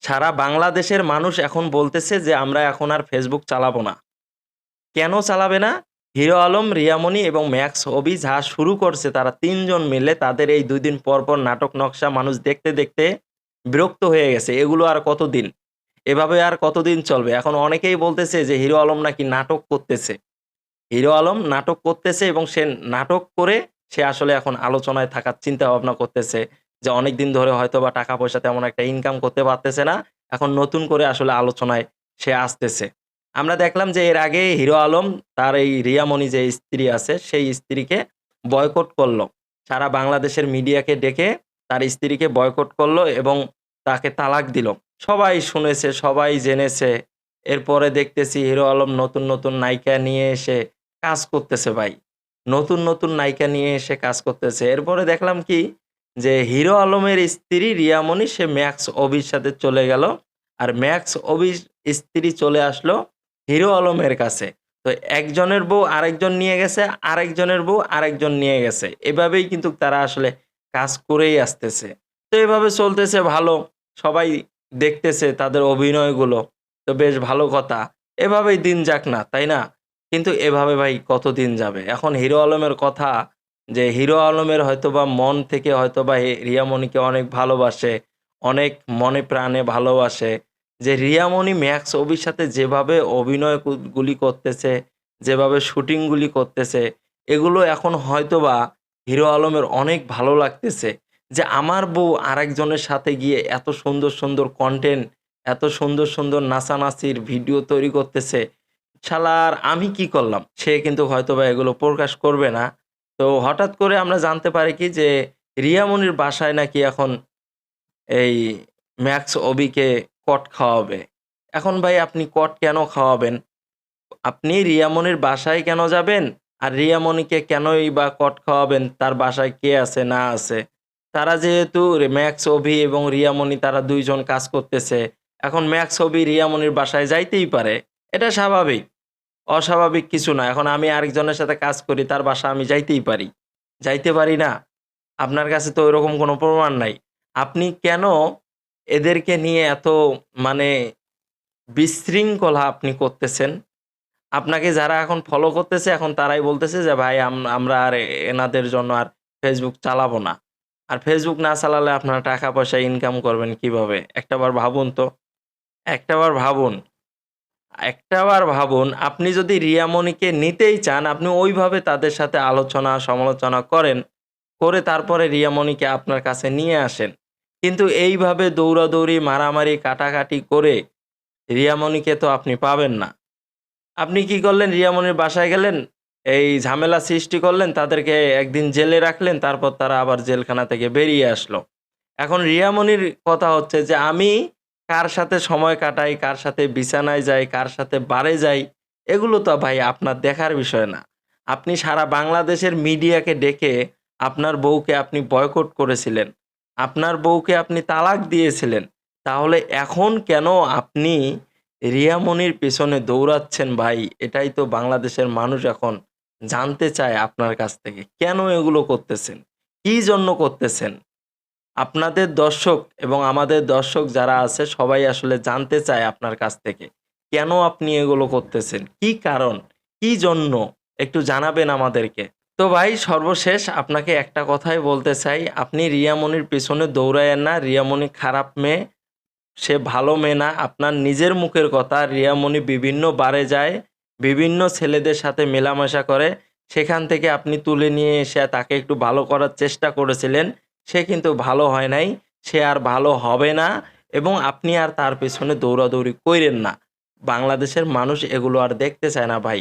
সারা বাংলাদেশের মানুষ এখন বলতেছে যে আমরা এখন আর ফেসবুক চালাবো না। কেন চালাবে না? হিরো আলম, রিয়ামণি এবং ম্যাক্স অভি যা শুরু করছে তারা ৩ জন মিলে তাদের এই ২ দিন পর, পর নাটক নকশা মানুষ দেখতে, দেখতে বিরক্ত হয়ে গেছে। এগুলো আর কতদিন? এভাবে আর কতদিন চলবে? এখন অনেকেই বলতেছে যে হিরো আলম নাকি নাটক করতেছে। হিরো আলম নাটক করতেছে এবং সে নাটক করে সে আসলে এখন আলোচনায় থাকার চিন্তা ভাবনা করতেছে যে অনেকদিন ধরে হয়তোবা টাকা পয়সা তেমন একটা ইনকাম করতে পারতেছে না। এখন নতুন করে আসলে আলোচনায় সে আসতেছে। আমরা দেখলাম যে এর আগে হিরো আলম তার এই রিয়ামণি যে স্ত্রী আছে সেই স্ত্রীকে বয়কট করলো। সারা বাংলাদেশের মিডিয়াকে ডেকে তার স্ত্রীকে বয়কট করলো এবং তাকে তালাক দিল। সবাই শুনেছে, সবাই জেনেছে। এরপরে দেখতেছি হিরো আলম নতুন, নতুন নায়িকা নিয়ে এসে কাজ করতেছে ভাই। নতুন, নতুন নায়িকা নিয়ে এসে কাজ করতেছে। এরপরে দেখলাম কি যে হিরো আলমের স্ত্রী রিয়ামণি সে ম্যাক্স অভির সাথে চলে গেল। আর ম্যাক্স অভির স্ত্রী চলে আসলো হিরো আলমের কাছে। তো একজনের বউ আরেকজন নিয়ে গেছে, আরেকজনের বউ আরেকজন নিয়ে গেছে। এভাবেই কিন্তু তারা আসলে কাজ করেই আসতেছে। তো এভাবে চলতেছে ভালো। সবাই দেখতেছে তাদের অভিনয়গুলো। তো বেশ ভালো কথা। এভাবেই দিন যাক না, তাই না? কিন্তু এভাবে ভাই কতদিন যাবে? এখন হিরো আলমের কথা যে হিরো আলমের হয়তোবা মন থেকে হয়তোবা রিয়ামণিকে অনেক ভালোবাসে, অনেক মনে প্রাণে ভালোবাসে। যে রিয়ামণি ম্যাক্স অভির সাথে যেভাবে অভিনয় গুলি করতেছে, যেভাবে শুটিং গুলি করতেছে, এগুলো এখন হয়তোবা হিরো আলমের অনেক ভালো লাগতেছে। যে আমার বউ আরেকজনের সাথে গিয়ে এত সুন্দর, সুন্দর কনটেন্ট, এত সুন্দর, সুন্দর নাচানাচির ভিডিও তৈরি করতেছে। শালার আমি কি করলাম? সে কিন্তু হয়তোবা এগুলো প্রকাশ করবে না। তো হঠাৎ করে আমরা জানতে পারি কি যে রিয়ামণির বাসায় নাকি এখন এই ম্যাক্স অবিকে কট খাওয়াবে। এখন ভাই আপনি কট কেন খাওয়াবেন? আপনি রিয়ামণির বাসায় কেন যাবেন? আর রিয়ামণিকে কেনই বা কট খাওয়াবেন? তার বাসায় কে আছে না আছে? তারা যেহেতু ম্যাক্স অভি এবং রিয়ামণি তারা ২ জন কাজ করতেছে। এখন ম্যাক্স অভি রিয়ামণির বাসায় যাইতেই পারে। এটা স্বাভাবিক। অস্বাভাবিক কিছু না। এখন আমি আরেকজনের সাথে কাজ করি, তার বাসা আমি যাইতেই পারি। যাইতে পারি না? আপনার কাছে তো ওইরকম কোনো প্রমাণ নাই। আপনি কেন এদেরকে নিয়ে এত মানে বিশৃঙ্খলা আপনি করতেছেন? আপনাকে যারা এখন ফলো করতেছে এখন তারাই বলতেছে যে ভাই আমরা আর এনাদের জন্য আর Facebook চালাবো না। আর Facebook না চালালে আপনারা টাকা পয়সা ইনকাম করবেন কিভাবে? একটাবার ভাবুন তো। একটাবার ভাবুন। একটাবার ভাবুন, আপনি যদি রিয়ামণিকে নিতেই চান, আপনি ওইভাবে তাদের সাথে আলোচনা সমালোচনা করেন। করে তারপরে রিয়ামণিকে আপনার কাছে নিয়ে আসেন। কিন্তু এইভাবে দৌড়াদৌড়ি, মারামারি, কাটাকাটি করে রিয়ামণিকে তো আপনি পাবেন না। আপনি কি করলেন? রিয়ামণির বাসায় গেলেন, এই ঝামেলা সৃষ্টি করলেন, তাদেরকে একদিন জেলে রাখলেন, তারপর তারা আবার জেলখানা থেকে বেরিয়ে আসলো। এখন রিয়ামণির কথা হচ্ছে যে আমি কার সাথে সময় কাটাই, কার সাথে বিছানায় যাই, কার সাথে বারে যাই, এগুলো তো ভাই আপনার দেখার বিষয় না। আপনি সারা বাংলাদেশের মিডিয়াকে ডেকে আপনার বউকে আপনি বয়কট করেছিলেন। আপনার বউকে আপনি তালাক দিয়েছিলেন। তাহলে এখন কেন আপনি রিয়ামণির পেছনে দৌড়াচ্ছেন ভাই? এটাই তো বাংলাদেশের মানুষ এখন জানতে চায় আপনার কাছ থেকে। কেন এগুলো করতেছেন? কি জন্য করতেছেন? আপনাদের দর্শক এবং আমাদের দর্শক যারা আছে সবাই আসলে জানতে চায় আপনার কাছ থেকে। কেন আপনি এগুলো করতেছেন? কি কারণ? কি জন্য? একটু জানাবেন আমাদেরকে। তো ভাই সর্বশেষ আপনাকে একটা কথাই বলতে চাই, আপনি রিয়ামণির পেছনে দৌড়ায়েন না। রিয়ামণি খারাপ মেয়ে। সে ভালো মেয়ে না। আপনার নিজের মুখের কথা, রিয়ামণি বিভিন্ন বারে যায়, বিভিন্ন ছেলেদের সাথে মেলামেশা করে। সেখান থেকে আপনি তুলে নিয়ে এসে তাকে একটু ভালো করার চেষ্টা করেছিলেন। সে কিন্তু ভালো হয় নাই। সে আর ভালো হবে না এবং আপনি আর তার পেছনে দৌড়াদৌড়ি কইরেন না। বাংলাদেশের মানুষ এগুলো আর দেখতে চায় না ভাই।